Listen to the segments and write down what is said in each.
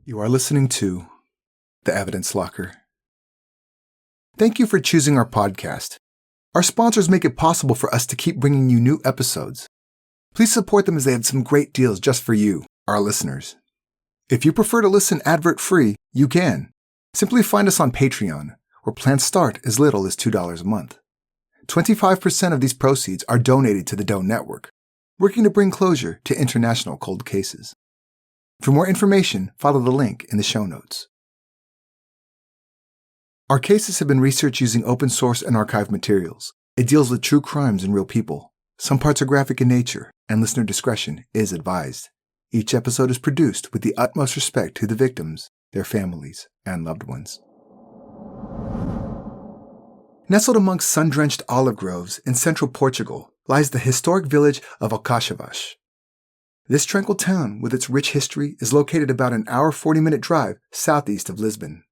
You are listening to The Evidence Locker. Thank you for choosing our podcast. Our sponsors make it possible for us to keep bringing you new episodes. Please support them as they have some great deals just for you, our listeners. If you prefer to listen advert-free, you can. Simply find us on Patreon, where plans start as little as $2 a month. 25% of these proceeds are donated to the Doe Network, working to bring closure to international cold cases. For more information, follow the link in the show notes. Our cases have been researched using open source and archived materials. It deals with true crimes and real people. Some parts are graphic in nature, and listener discretion is advised. Each episode is produced with the utmost respect to the victims, their families, and loved ones. Nestled amongst sun-drenched olive groves in central Portugal lies the historic village of Alcaçovas. This tranquil town, with its rich history, is located about an hour 40-minute drive southeast of Lisbon.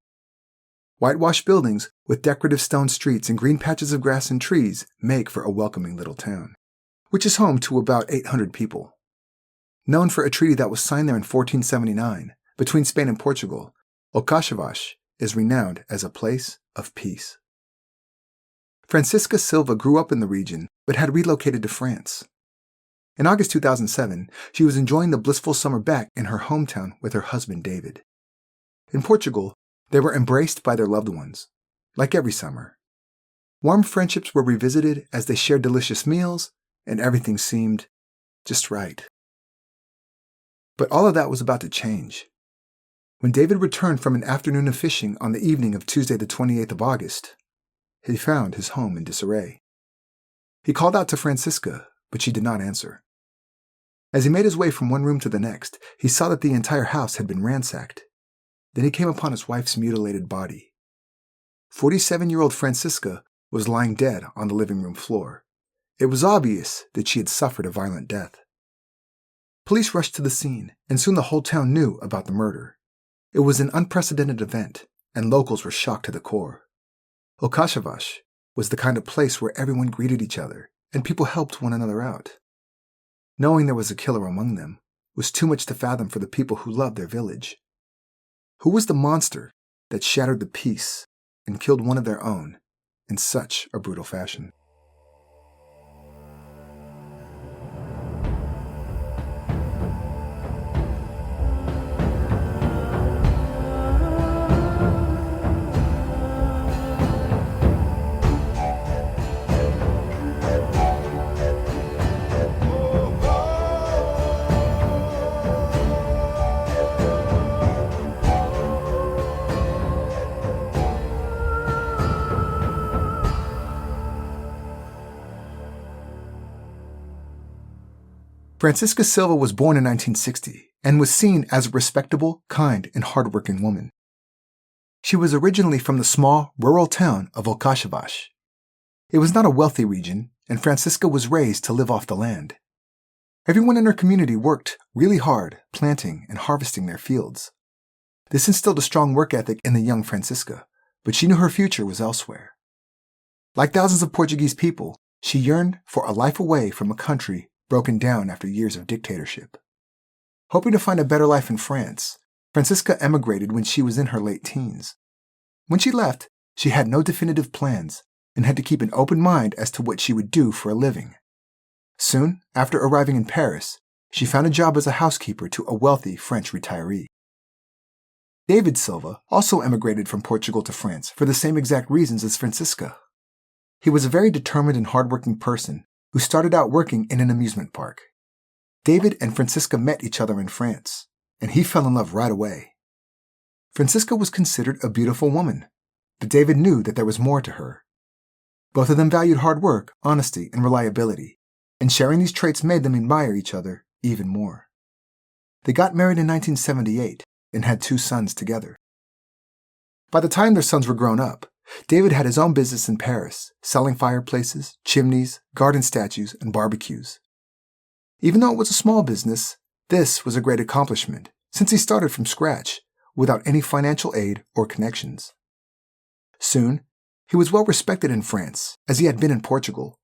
Whitewashed buildings with decorative stone streets and green patches of grass and trees make for a welcoming little town, which is home to about 800 people. Known for a treaty that was signed there in 1479 between Spain and Portugal, Alcaçovas is renowned as a place of peace. Francisca Silva grew up in the region but had relocated to France. In August 2007, she was enjoying the blissful summer back in her hometown with her husband David. In Portugal, they were embraced by their loved ones, like every summer. Warm friendships were revisited as they shared delicious meals, and everything seemed just right. But all of that was about to change. When David returned from an afternoon of fishing on the evening of Tuesday the 28th of August, he found his home in disarray. He called out to Francisca, but she did not answer. As he made his way from one room to the next, he saw that the entire house had been ransacked. Then he came upon his wife's mutilated body. 47-year-old Francisca was lying dead on the living room floor. It was obvious that she had suffered a violent death. Police rushed to the scene, and soon the whole town knew about the murder. It was an unprecedented event, and locals were shocked to the core. Alcaçovas was the kind of place where everyone greeted each other, and people helped one another out. Knowing there was a killer among them was too much to fathom for the people who loved their village. Who was the monster that shattered the peace and killed one of their own in such a brutal fashion? Francisca Silva was born in 1960 and was seen as a respectable, kind, and hardworking woman. She was originally from the small, rural town of Alcaçovas. It was not a wealthy region, and Francisca was raised to live off the land. Everyone in her community worked really hard, planting and harvesting their fields. This instilled a strong work ethic in the young Francisca, but she knew her future was elsewhere. Like thousands of Portuguese people, she yearned for a life away from a country broken down after years of dictatorship. Hoping to find a better life in France, Francisca emigrated when she was in her late teens. When she left, she had no definitive plans and had to keep an open mind as to what she would do for a living. Soon, after arriving in Paris, she found a job as a housekeeper to a wealthy French retiree. David Silva also emigrated from Portugal to France for the same exact reasons as Francisca. He was a very determined and hardworking person who started out working in an amusement park. David and Francisca met each other in France, and he fell in love right away. Francisca was considered a beautiful woman, but David knew that there was more to her. Both of them valued hard work, honesty, and reliability, and sharing these traits made them admire each other even more. They got married in 1978 and had 2 sons together. By the time their sons were grown up, David had his own business in Paris, selling fireplaces, chimneys, garden statues, and barbecues. Even though it was a small business, this was a great accomplishment, since he started from scratch, without any financial aid or connections. Soon, he was well respected in France, as he had been in Portugal.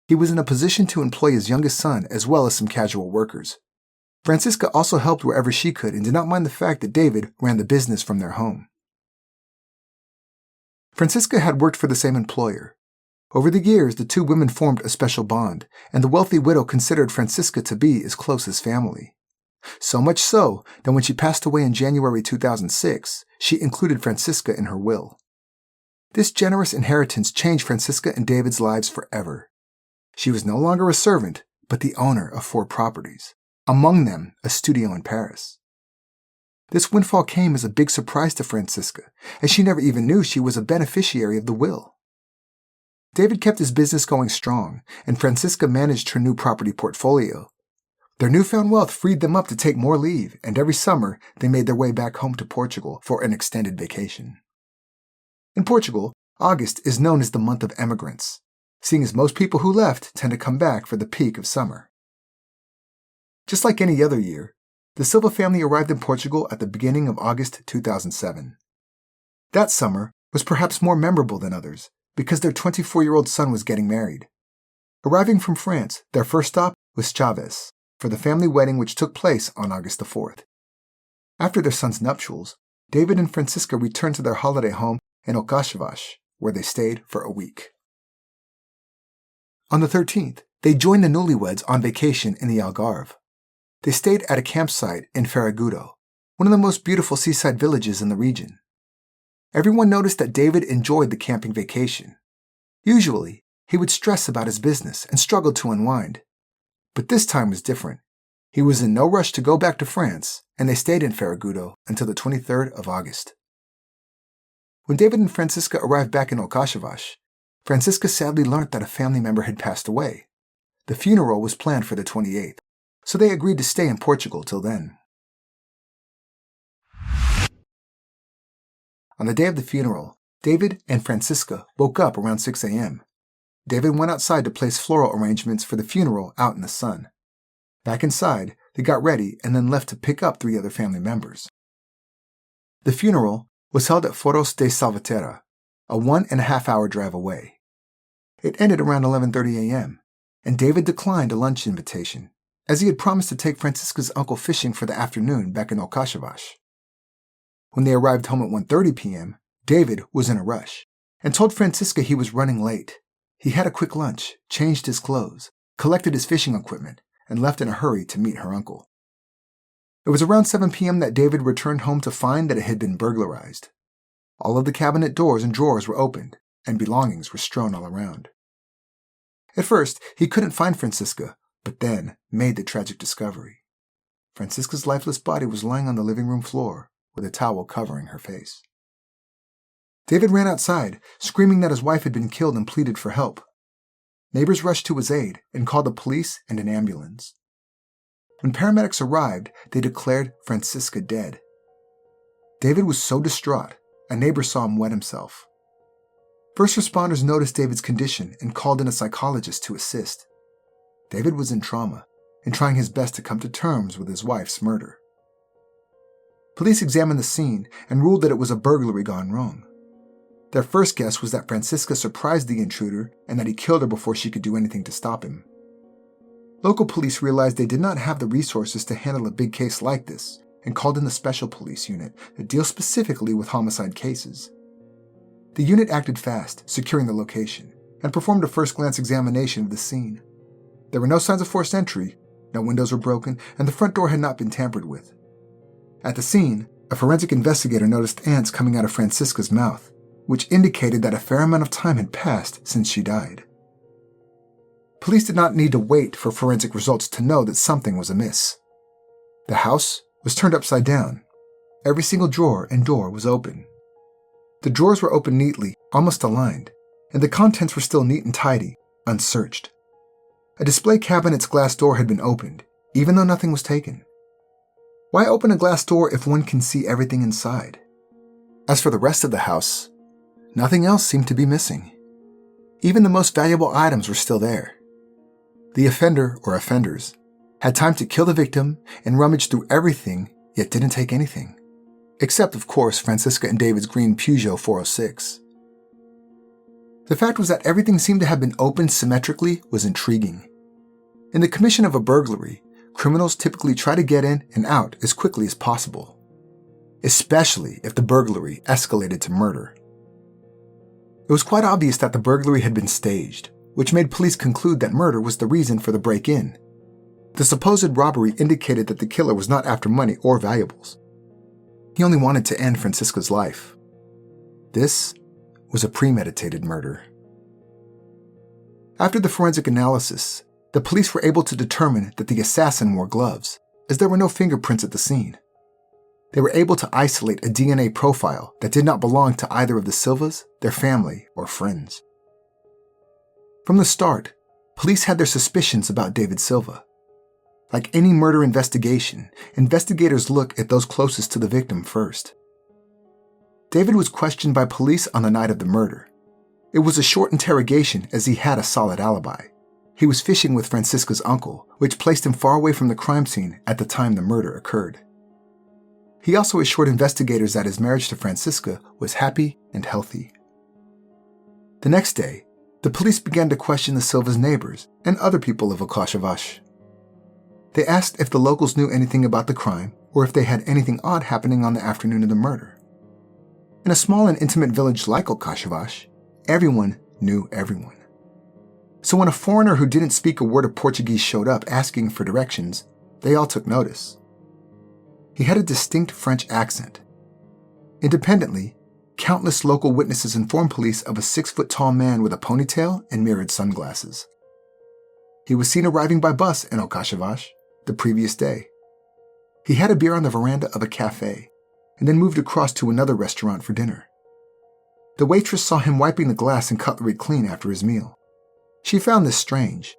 He was in a position to employ his youngest son as well as some casual workers. Francisca also helped wherever she could and did not mind the fact that David ran the business from their home. Francisca had worked for the same employer. Over the years, the two women formed a special bond, and the wealthy widow considered Francisca to be as close as family. So much so that when she passed away in January 2006, she included Francisca in her will. This generous inheritance changed Francisca and David's lives forever. She was no longer a servant, but the owner of 4 properties, among them a studio in Paris. This windfall came as a big surprise to Francisca, as she never even knew she was a beneficiary of the will. David kept his business going strong, and Francisca managed her new property portfolio. Their newfound wealth freed them up to take more leave, and every summer they made their way back home to Portugal for an extended vacation. In Portugal, August is known as the month of emigrants, seeing as most people who left tend to come back for the peak of summer. Just like any other year, the Silva family arrived in Portugal at the beginning of August 2007. That summer was perhaps more memorable than others because their 24-year-old son was getting married. Arriving from France, their first stop was Chaves for the family wedding which took place on August the 4th. After their son's nuptials, David and Francisca returned to their holiday home in Alcaçovas, where they stayed for a week. On the 13th, they joined the newlyweds on vacation in the Algarve. They stayed at a campsite in Faragudo, one of the most beautiful seaside villages in the region. Everyone noticed that David enjoyed the camping vacation. Usually, he would stress about his business and struggle to unwind. But this time was different. He was in no rush to go back to France, and they stayed in Faragudo until the 23rd of August. When David and Francisca arrived back in Alcaçovas, Francisca sadly learned that a family member had passed away. The funeral was planned for the 28th, so they agreed to stay in Portugal till then. On the day of the funeral, David and Francisca woke up around 6 a.m. David went outside to place floral arrangements for the funeral out in the sun. Back inside, they got ready and then left to pick up 3 other family members. The funeral was held at Foros de Salvaterra, a 1.5-hour drive away. It ended around 11:30 a.m., and David declined a lunch invitation, as he had promised to take Francisca's uncle fishing for the afternoon back in Alcaçovas. When they arrived home at 1:30 p.m., David was in a rush and told Francisca he was running late. He had a quick lunch, changed his clothes, collected his fishing equipment, and left in a hurry to meet her uncle. It was around 7 p.m. that David returned home to find that it had been burglarized. All of the cabinet doors and drawers were opened, and belongings were strewn all around. At first, he couldn't find Francisca, but then made the tragic discovery. Francisca's lifeless body was lying on the living room floor, with a towel covering her face. David ran outside, screaming that his wife had been killed and pleaded for help. Neighbors rushed to his aid and called the police and an ambulance. When paramedics arrived, they declared Francisca dead. David was so distraught, a neighbor saw him wet himself. First responders noticed David's condition and called in a psychologist to assist. David was in trauma and trying his best to come to terms with his wife's murder. Police examined the scene and ruled that it was a burglary gone wrong. Their first guess was that Francisca surprised the intruder and that he killed her before she could do anything to stop him. Local police realized they did not have the resources to handle a big case like this and called in the special police unit that deals specifically with homicide cases. The unit acted fast, securing the location, and performed a first-glance examination of the scene. There were no signs of forced entry, no windows were broken, and the front door had not been tampered with. At the scene, a forensic investigator noticed ants coming out of Francisca's mouth, which indicated that a fair amount of time had passed since she died. Police did not need to wait for forensic results to know that something was amiss. The house was turned upside down. Every single drawer and door was open. The drawers were open neatly, almost aligned, and the contents were still neat and tidy, unsearched. A display cabinet's glass door had been opened, even though nothing was taken. Why open a glass door if one can see everything inside? As for the rest of the house, nothing else seemed to be missing. Even the most valuable items were still there. The offender, or offenders, had time to kill the victim and rummage through everything, yet didn't take anything. Except, of course, Francisca and David's green Peugeot 406. The fact was that everything seemed to have been opened symmetrically was intriguing. In the commission of a burglary, criminals typically try to get in and out as quickly as possible, especially if the burglary escalated to murder. It was quite obvious that the burglary had been staged, which made police conclude that murder was the reason for the break-in. The supposed robbery indicated that the killer was not after money or valuables. He only wanted to end Francisca's life. This was a premeditated murder. After the forensic analysis, the police were able to determine that the assassin wore gloves, as there were no fingerprints at the scene. They were able to isolate a DNA profile that did not belong to either of the Silvas, their family, or friends. From the start, police had their suspicions about David Silva. Like any murder investigation, investigators look at those closest to the victim first. David was questioned by police on the night of the murder. It was a short interrogation as he had a solid alibi. He was fishing with Francisca's uncle, which placed him far away from the crime scene at the time the murder occurred. He also assured investigators that his marriage to Francisca was happy and healthy. The next day, the police began to question the Silva's neighbors and other people of Alcaçovas. They asked if the locals knew anything about the crime or if they had anything odd happening on the afternoon of the murder. In a small and intimate village like Alcaçovas, everyone knew everyone. So when a foreigner who didn't speak a word of Portuguese showed up asking for directions, they all took notice. He had a distinct French accent. Independently, countless local witnesses informed police of a 6-foot-tall man with a ponytail and mirrored sunglasses. He was seen arriving by bus in Alcaçovas the previous day. He had a beer on the veranda of a cafe and then moved across to another restaurant for dinner. The waitress saw him wiping the glass and cutlery clean after his meal. She found this strange.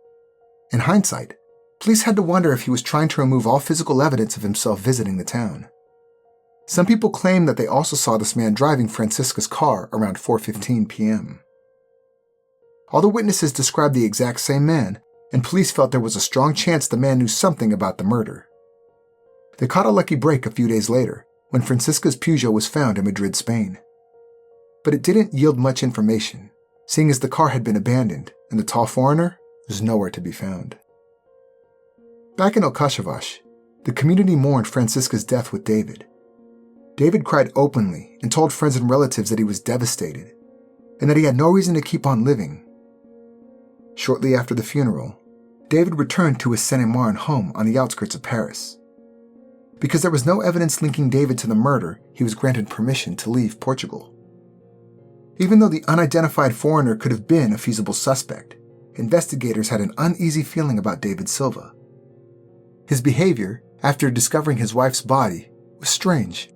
In hindsight, police had to wonder if he was trying to remove all physical evidence of himself visiting the town. Some people claim that they also saw this man driving Francisca's car around 4:15 p.m. All the witnesses described the exact same man, and police felt there was a strong chance the man knew something about the murder. They caught a lucky break a few days later when Francisca's Peugeot was found in Madrid, Spain. But it didn't yield much information, seeing as the car had been abandoned and the tall foreigner was nowhere to be found. Back in Alcaçovas, the community mourned Francisca's death with David. David cried openly and told friends and relatives that he was devastated and that he had no reason to keep on living. Shortly after the funeral, David returned to his Saint-Martin home on the outskirts of Paris. Because there was no evidence linking David to the murder, he was granted permission to leave Portugal. Even though the unidentified foreigner could have been a feasible suspect, investigators had an uneasy feeling about David Silva. His behavior, after discovering his wife's body, was strange.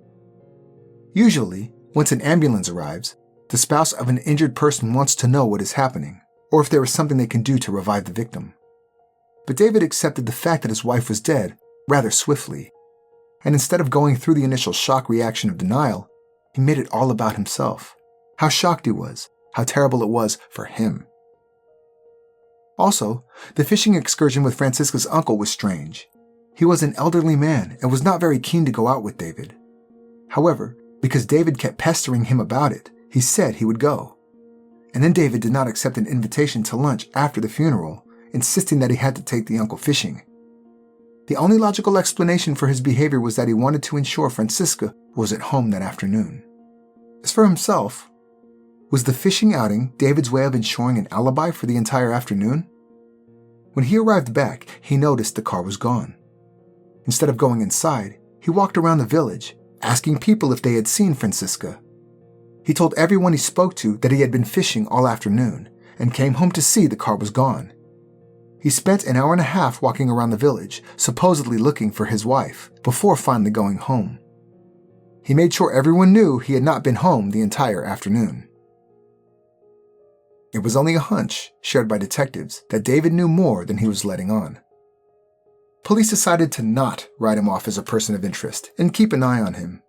Usually, once an ambulance arrives, the spouse of an injured person wants to know what is happening, or if there is something they can do to revive the victim. But David accepted the fact that his wife was dead rather swiftly, and instead of going through the initial shock reaction of denial, he made it all about himself, how shocked he was, how terrible it was for him. Also, the fishing excursion with Francisca's uncle was strange. He was an elderly man and was not very keen to go out with David. However, because David kept pestering him about it, he said he would go. And then David did not accept an invitation to lunch after the funeral, insisting that he had to take the uncle fishing. The only logical explanation for his behavior was that he wanted to ensure Francisca was at home that afternoon. As for himself, was the fishing outing David's way of ensuring an alibi for the entire afternoon? When he arrived back, he noticed the car was gone. Instead of going inside, he walked around the village, asking people if they had seen Francisca. He told everyone he spoke to that he had been fishing all afternoon and came home to see the car was gone. He spent an hour and a half walking around the village, supposedly looking for his wife, before finally going home. He made sure everyone knew he had not been home the entire afternoon. It was only a hunch, shared by detectives, that David knew more than he was letting on. Police decided to not write him off as a person of interest and keep an eye on him.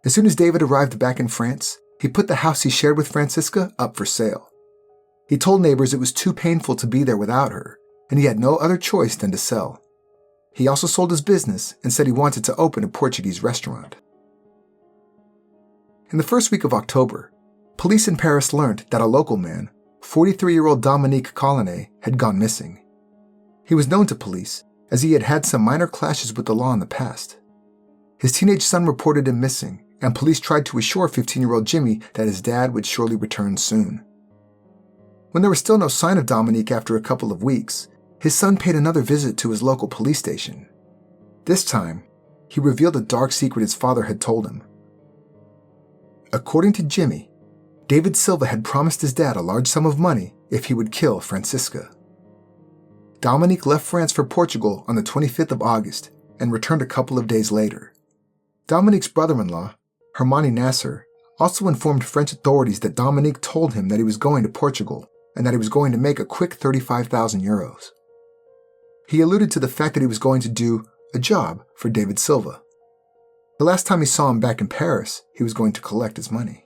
As soon as David arrived back in France, he put the house he shared with Francisca up for sale. He told neighbors it was too painful to be there without her, and he had no other choice than to sell. He also sold his business and said he wanted to open a Portuguese restaurant. In the first week of October, police in Paris learned that a local man, 43-year-old Dominique Colinet, had gone missing. He was known to police as he had had some minor clashes with the law in the past. His teenage son reported him missing, and police tried to assure 15-year-old Jimmy that his dad would surely return soon. When there was still no sign of Dominique after a couple of weeks, his son paid another visit to his local police station. This time, he revealed a dark secret his father had told him. According to Jimmy, David Silva had promised his dad a large sum of money if he would kill Francisca. Dominique left France for Portugal on the 25th of August and returned a couple of days later. Dominique's brother-in-law, Hermani Nasser, also informed French authorities that Dominique told him that he was going to Portugal and that he was going to make a quick 35,000 euros. He alluded to the fact that he was going to do a job for David Silva. The last time he saw him back in Paris, he was going to collect his money.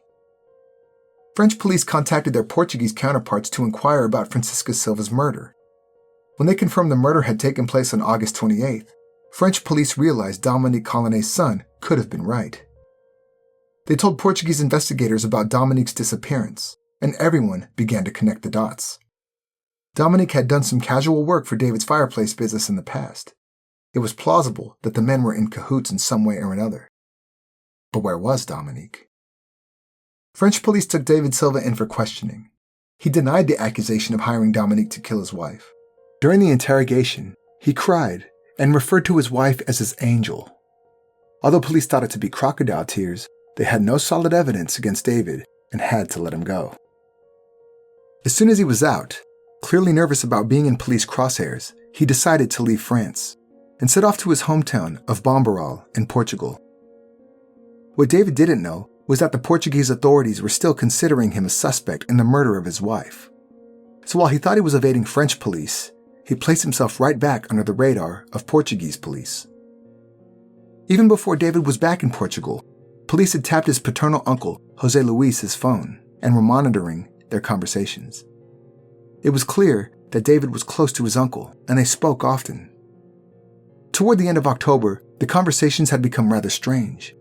French police contacted their Portuguese counterparts to inquire about Francisca Silva's murder. When they confirmed the murder had taken place on August 28th, French police realized Dominique Colinet's son could have been right. They told Portuguese investigators about Dominique's disappearance, and everyone began to connect the dots. Dominique had done some casual work for David's fireplace business in the past. It was plausible that the men were in cahoots in some way or another. But where was Dominique? French police took David Silva in for questioning. He denied the accusation of hiring Dominique to kill his wife. During the interrogation, he cried and referred to his wife as his angel. Although police thought it to be crocodile tears, they had no solid evidence against David and had to let him go. As soon as he was out, clearly nervous about being in police crosshairs, he decided to leave France and set off to his hometown of Bombarral in Portugal. What David didn't know was that the Portuguese authorities were still considering him a suspect in the murder of his wife. So while he thought he was evading French police, he placed himself right back under the radar of Portuguese police. Even before David was back in Portugal, police had tapped his paternal uncle, José Luis's phone, and were monitoring their conversations. It was clear that David was close to his uncle, and they spoke often. Toward the end of October, the conversations had become rather strange.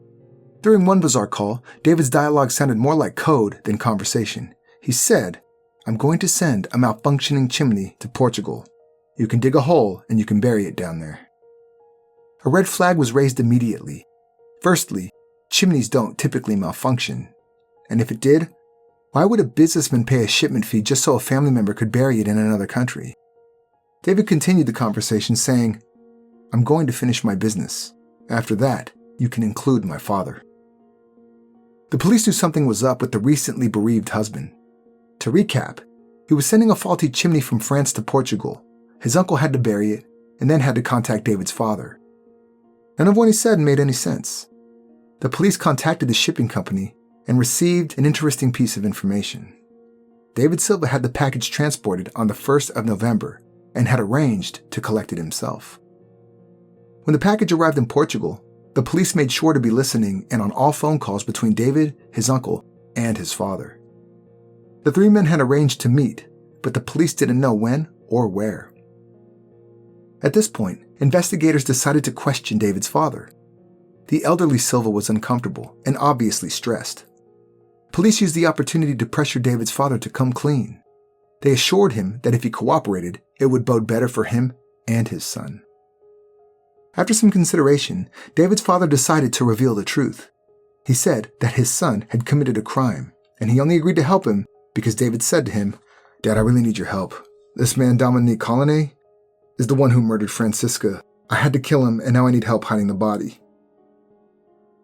During one bizarre call, David's dialogue sounded more like code than conversation. He said, "I'm going to send a malfunctioning chimney to Portugal. You can dig a hole and you can bury it down there." A red flag was raised immediately. Firstly, chimneys don't typically malfunction. And if it did, why would a businessman pay a shipment fee just so a family member could bury it in another country? David continued the conversation saying, "I'm going to finish my business. After that, you can include my father." The police knew something was up with the recently bereaved husband. To recap, he was sending a faulty chimney from France to Portugal. His uncle had to bury it, and then had to contact David's father. None of what he said made any sense. The police contacted the shipping company and received an interesting piece of information. David Silva had the package transported on the 1st of November and had arranged to collect it himself. When the package arrived in Portugal, the police made sure to be listening in on all phone calls between David, his uncle, and his father. The three men had arranged to meet, but the police didn't know when or where. At this point, investigators decided to question David's father. The elderly Silva was uncomfortable and obviously stressed. Police used the opportunity to pressure David's father to come clean. They assured him that if he cooperated, it would bode better for him and his son. After some consideration, David's father decided to reveal the truth. He said that his son had committed a crime, and he only agreed to help him because David said to him, "Dad, I really need your help. This man, Dominique Colinet, is the one who murdered Francisca. I had to kill him, and now I need help hiding the body."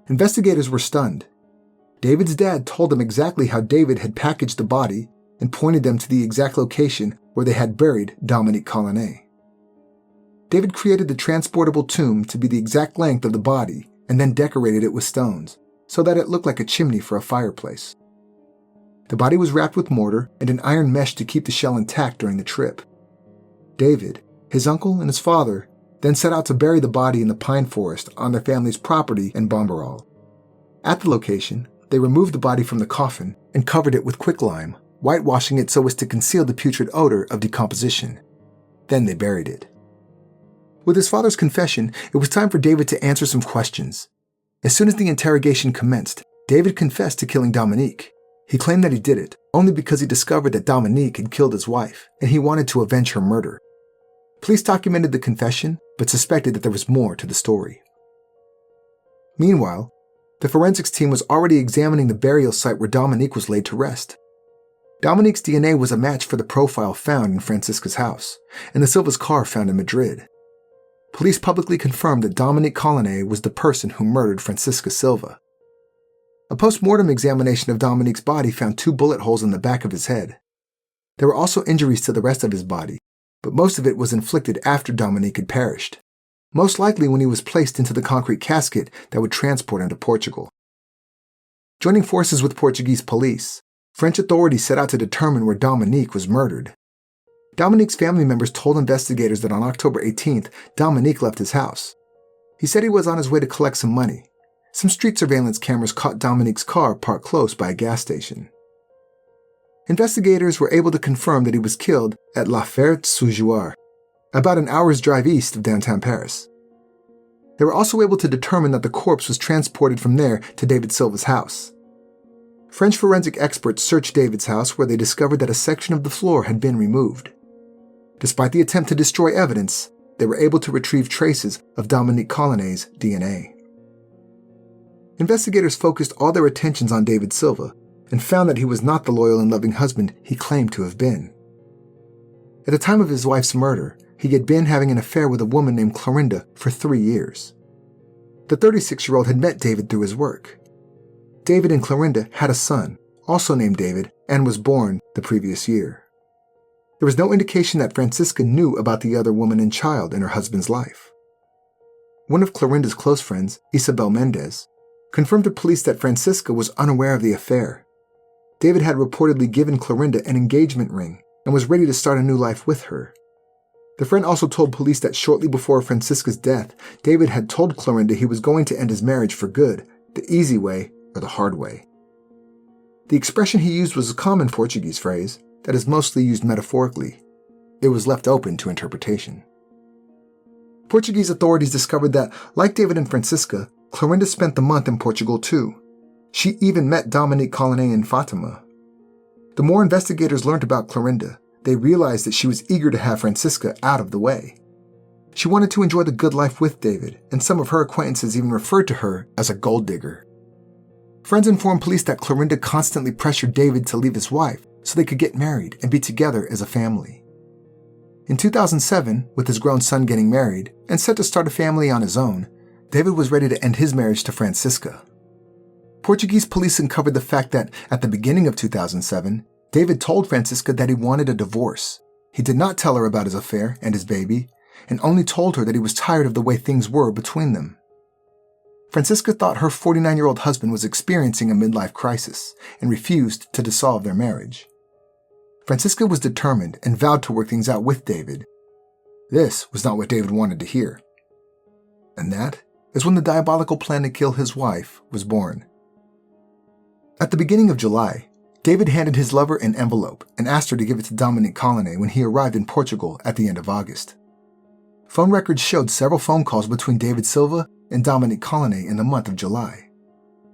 Investigators were stunned. David's dad told them exactly how David had packaged the body and pointed them to the exact location where they had buried Dominique Colinet. David created the transportable tomb to be the exact length of the body and then decorated it with stones so that it looked like a chimney for a fireplace. The body was wrapped with mortar and an iron mesh to keep the shell intact during the trip. David, his uncle, and his father then set out to bury the body in the pine forest on their family's property in Bombarral. At the location, they removed the body from the coffin and covered it with quicklime, whitewashing it so as to conceal the putrid odor of decomposition. Then they buried it. With his father's confession, it was time for David to answer some questions. As soon as the interrogation commenced, David confessed to killing Dominique. He claimed that he did it only because he discovered that Dominique had killed his wife and he wanted to avenge her murder. Police documented the confession, but suspected that there was more to the story. Meanwhile, the forensics team was already examining the burial site where Dominique was laid to rest. Dominique's DNA was a match for the profile found in Francisca's house, and the Silva's car found in Madrid. Police publicly confirmed that Dominique Colinet was the person who murdered Francisca Silva. A post-mortem examination of Dominique's body found 2 bullet holes in the back of his head. There were also injuries to the rest of his body, but most of it was inflicted after Dominique had perished, most likely when he was placed into the concrete casket that would transport him to Portugal. Joining forces with Portuguese police, French authorities set out to determine where Dominique was murdered. Dominique's family members told investigators that on October 18th, Dominique left his house. He said he was on his way to collect some money. Some street surveillance cameras caught Dominique's car parked close by a gas station. Investigators were able to confirm that he was killed at La Ferté-sous-Jouarre, about an hour's drive east of downtown Paris. They were also able to determine that the corpse was transported from there to David Silva's house. French forensic experts searched David's house, where they discovered that a section of the floor had been removed. Despite the attempt to destroy evidence, they were able to retrieve traces of Dominique Colinet's DNA. Investigators focused all their attentions on David Silva and found that he was not the loyal and loving husband he claimed to have been. At the time of his wife's murder, he had been having an affair with a woman named Clorinda for 3 years. The 36-year-old had met David through his work. David and Clorinda had a son, also named David, and was born the previous year. There was no indication that Francisca knew about the other woman and child in her husband's life. One of Clorinda's close friends, Isabel Mendez, confirmed to police that Francisca was unaware of the affair. David had reportedly given Clorinda an engagement ring and was ready to start a new life with her. The friend also told police that shortly before Francisca's death, David had told Clorinda he was going to end his marriage for good, the easy way or the hard way. The expression he used was a common Portuguese phrase that is mostly used metaphorically. It was left open to interpretation. Portuguese authorities discovered that, like David and Francisca, Clorinda spent the month in Portugal too. She even met Dominique Colinet in Fatima. The more investigators learned about Clorinda, they realized that she was eager to have Francisca out of the way. She wanted to enjoy the good life with David, and some of her acquaintances even referred to her as a gold digger. Friends informed police that Clorinda constantly pressured David to leave his wife so they could get married and be together as a family. In 2007, with his grown son getting married and set to start a family on his own, David was ready to end his marriage to Francisca. Portuguese police uncovered the fact that, at the beginning of 2007, David told Francisca that he wanted a divorce. He did not tell her about his affair and his baby, and only told her that he was tired of the way things were between them. Francisca thought her 49-year-old husband was experiencing a midlife crisis and refused to dissolve their marriage. Francisca was determined and vowed to work things out with David. This was not what David wanted to hear. And that is when the diabolical plan to kill his wife was born. At the beginning of July, David handed his lover an envelope and asked her to give it to Dominique Colinet when he arrived in Portugal at the end of August. Phone records showed several phone calls between David Silva and Dominique Colinet in the month of July.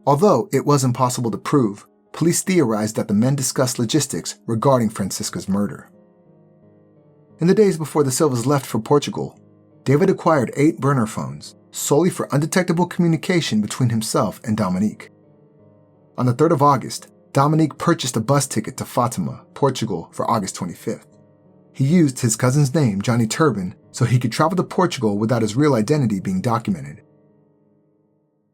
Although it was impossible to prove, police theorized that the men discussed logistics regarding Francisca's murder. In the days before the Silvas left for Portugal, David acquired 8 burner phones solely for undetectable communication between himself and Dominique. On the 3rd of August, Dominique purchased a bus ticket to Fatima, Portugal for August 25th. He used his cousin's name, Johnny Turban, so he could travel to Portugal without his real identity being documented.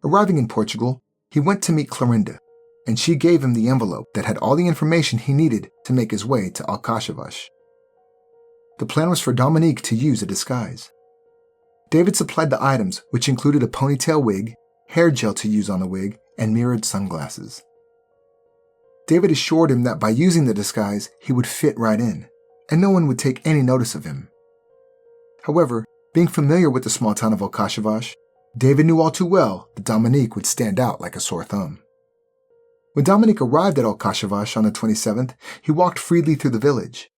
Arriving in Portugal, he went to meet Clorinda, and she gave him the envelope that had all the information he needed to make his way to Alcaçovas. The plan was for Dominique to use a disguise. David supplied the items, which included a ponytail wig, hair gel to use on the wig, and mirrored sunglasses. David assured him that by using the disguise, he would fit right in, and no one would take any notice of him. However, being familiar with the small town of Alcaçovas, David knew all too well that Dominique would stand out like a sore thumb. When Dominique arrived at Alcaçovas on the 27th, he walked freely through the village.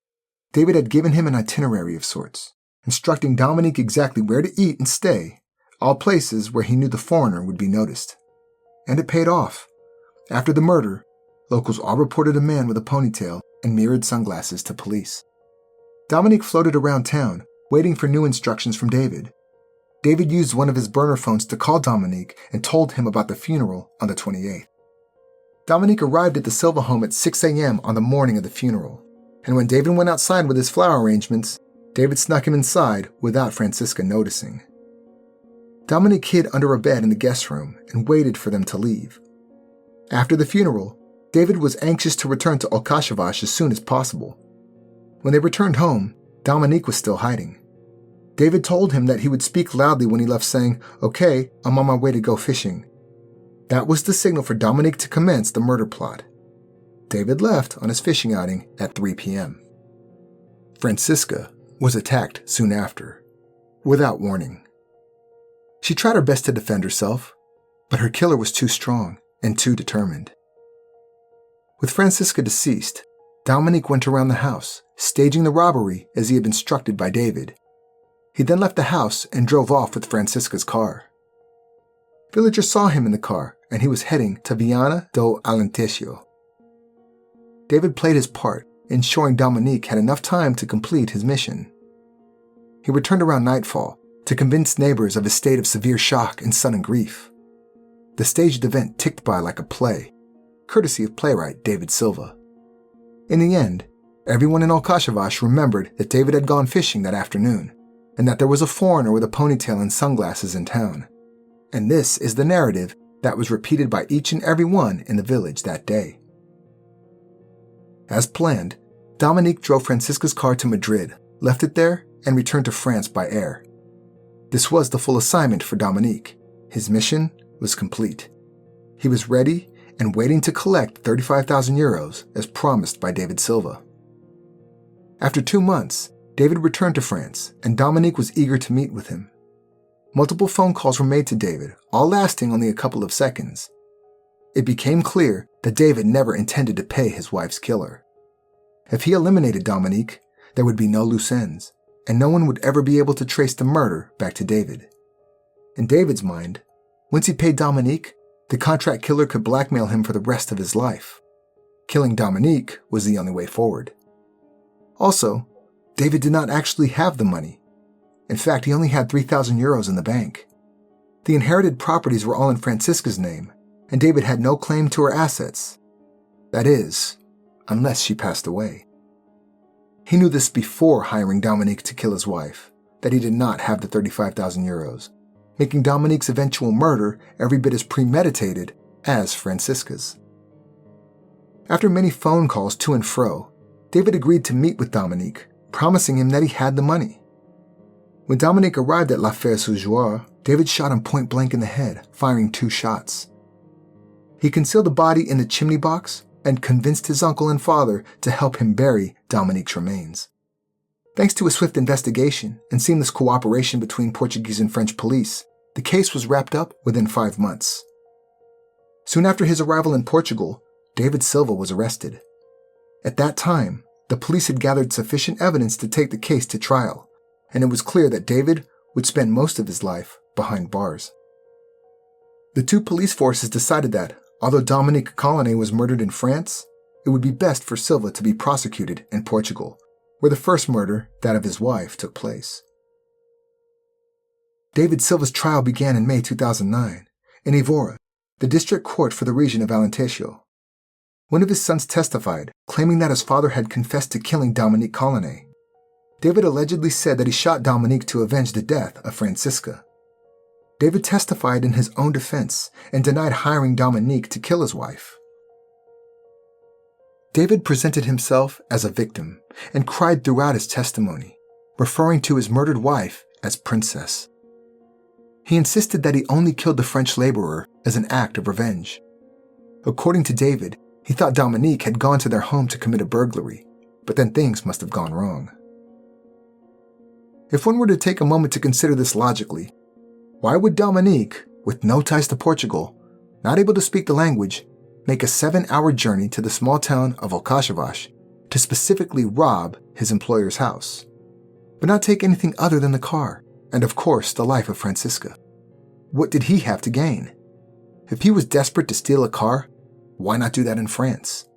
David had given him an itinerary of sorts, instructing Dominique exactly where to eat and stay, all places where he knew the foreigner would be noticed. And it paid off. After the murder, locals all reported a man with a ponytail and mirrored sunglasses to police. Dominique floated around town, waiting for new instructions from David. David used one of his burner phones to call Dominique and told him about the funeral on the 28th. Dominique arrived at the Silva home at 6 a.m. on the morning of the funeral, and when David went outside with his flower arrangements, David snuck him inside without Francisca noticing. Dominique hid under a bed in the guest room and waited for them to leave. After the funeral, David was anxious to return to Alcaçovas as soon as possible. When they returned home, Dominique was still hiding. David told him that he would speak loudly when he left, saying, "Okay, I'm on my way to go fishing." That was the signal for Dominique to commence the murder plot. David left on his fishing outing at 3 p.m. Francisca was attacked soon after, without warning. She tried her best to defend herself, but her killer was too strong and too determined. With Francisca deceased, Dominique went around the house, staging the robbery as he had been instructed by David. He then left the house and drove off with Francisca's car. Villagers saw him in the car, and he was heading to Viana do Alentejo. David played his part, ensuring Dominique had enough time to complete his mission. He returned around nightfall to convince neighbors of his state of severe shock and sudden grief. The staged event ticked by like a play, courtesy of playwright David Silva. In the end, everyone in Alcaçovas remembered that David had gone fishing that afternoon, and that there was a foreigner with a ponytail and sunglasses in town. And this is the narrative that was repeated by each and every one in the village that day. As planned, Dominique drove Francisca's car to Madrid, left it there, and returned to France by air. This was the full assignment for Dominique. His mission was complete. He was ready and waiting to collect 35,000 euros as promised by David Silva. After 2 months, David returned to France, and Dominique was eager to meet with him. Multiple phone calls were made to David, all lasting only a couple of seconds. It became clear that David never intended to pay his wife's killer. If he eliminated Dominique, there would be no loose ends, and no one would ever be able to trace the murder back to David. In David's mind, once he paid Dominique, the contract killer could blackmail him for the rest of his life. Killing Dominique was the only way forward. Also, David did not actually have the money. In fact, he only had 3,000 euros in the bank. The inherited properties were all in Francisca's name, and David had no claim to her assets. That is, unless she passed away. He knew this before hiring Dominique to kill his wife, that he did not have the 35,000 euros, making Dominique's eventual murder every bit as premeditated as Francisca's. After many phone calls to and fro, David agreed to meet with Dominique, promising him that he had the money. When Dominique arrived at La Fère-sous-Jouarre, David shot him point blank in the head, firing 2 shots. He concealed the body in the chimney box and convinced his uncle and father to help him bury Dominique's remains. Thanks to a swift investigation and seamless cooperation between Portuguese and French police, the case was wrapped up within 5 months. Soon after his arrival in Portugal, David Silva was arrested. At that time, the police had gathered sufficient evidence to take the case to trial, and it was clear that David would spend most of his life behind bars. The 2 police forces decided that, although Dominique Colinet was murdered in France, it would be best for Silva to be prosecuted in Portugal, where the first murder, that of his wife, took place. David Silva's trial began in May 2009, in Évora, the district court for the region of Alentejo. One of his sons testified, claiming that his father had confessed to killing Dominique Colinet. David allegedly said that he shot Dominique to avenge the death of Francisca. David testified in his own defense and denied hiring Dominique to kill his wife. David presented himself as a victim and cried throughout his testimony, referring to his murdered wife as Princess. He insisted that he only killed the French laborer as an act of revenge. According to David, he thought Dominique had gone to their home to commit a burglary, but then things must have gone wrong. If one were to take a moment to consider this logically, why would Dominique, with no ties to Portugal, not able to speak the language, make a 7-hour journey to the small town of Alcaçovas to specifically rob his employer's house, but not take anything other than the car, and of course the life of Francisca? What did he have to gain? If he was desperate to steal a car, why not do that in France?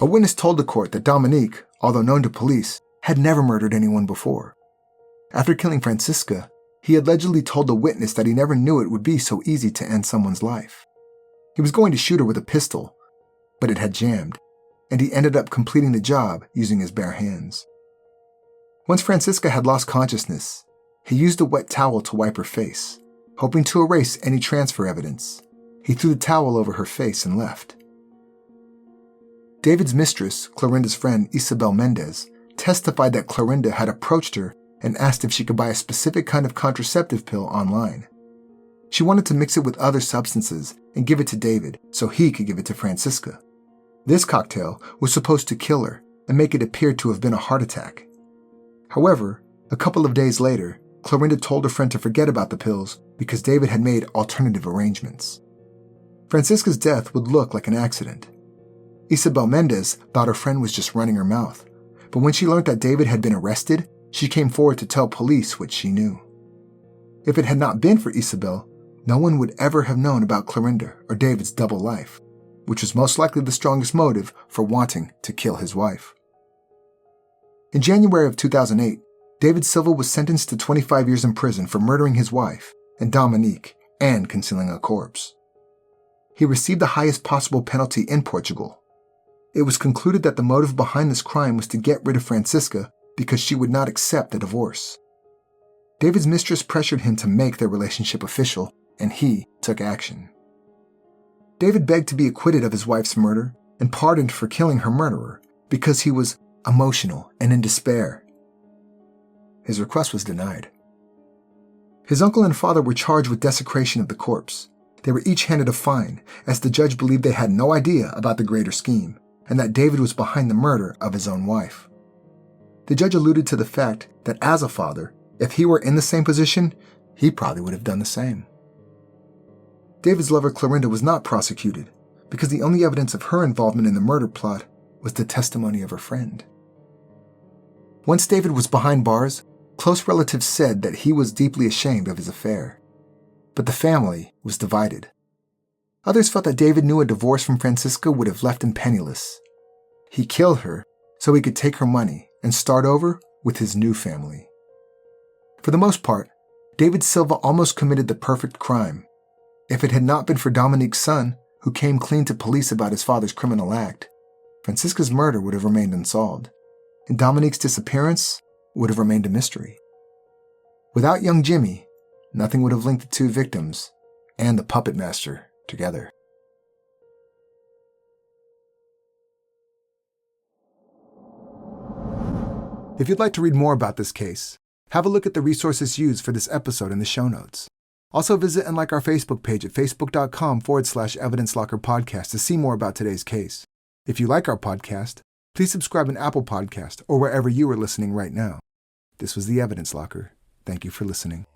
A witness told the court that Dominique, although known to police, had never murdered anyone before. After killing Francisca, he allegedly told the witness that he never knew it would be so easy to end someone's life. He was going to shoot her with a pistol, but it had jammed, and he ended up completing the job using his bare hands. Once Francisca had lost consciousness, he used a wet towel to wipe her face, hoping to erase any transfer evidence. He threw the towel over her face and left. David's mistress, Clorinda's friend Isabel Mendez, testified that Clorinda had approached her and asked if she could buy a specific kind of contraceptive pill online. She wanted to mix it with other substances and give it to David so he could give it to Francisca. This cocktail was supposed to kill her and make it appear to have been a heart attack. However, a couple of days later, Clorinda told her friend to forget about the pills because David had made alternative arrangements. Francisca's death would look like an accident. Isabel Mendez thought her friend was just running her mouth, but when she learned that David had been arrested, she came forward to tell police what she knew. If it had not been for Isabel, no one would ever have known about Clorinda or David's double life, which was most likely the strongest motive for wanting to kill his wife. In January of 2008, David Silva was sentenced to 25 years in prison for murdering his wife and Dominique and concealing a corpse. He received the highest possible penalty in Portugal. It was concluded that the motive behind this crime was to get rid of Francisca because she would not accept a divorce. David's mistress pressured him to make their relationship official, and he took action. David begged to be acquitted of his wife's murder and pardoned for killing her murderer because he was emotional and in despair. His request was denied. His uncle and father were charged with desecration of the corpse. They were each handed a fine, as the judge believed they had no idea about the greater scheme, and that David was behind the murder of his own wife. The judge alluded to the fact that as a father, if he were in the same position, he probably would have done the same. David's lover Clorinda was not prosecuted because the only evidence of her involvement in the murder plot was the testimony of her friend. Once David was behind bars, close relatives said that he was deeply ashamed of his affair. But the family was divided. Others felt that David knew a divorce from Francisca would have left him penniless. He killed her so he could take her money and start over with his new family. For the most part, David Silva almost committed the perfect crime. If it had not been for Dominique's son, who came clean to police about his father's criminal act, Francisca's murder would have remained unsolved, and Dominique's disappearance would have remained a mystery. Without young Jimmy, nothing would have linked the two victims and the puppet master together. If you'd like to read more about this case, have a look at the resources used for this episode in the show notes. Also visit and like our Facebook page at facebook.com/evidencelockerpodcast to see more about today's case. If you like our podcast, please subscribe on Apple Podcast or wherever you are listening right now. This was The Evidence Locker. Thank you for listening.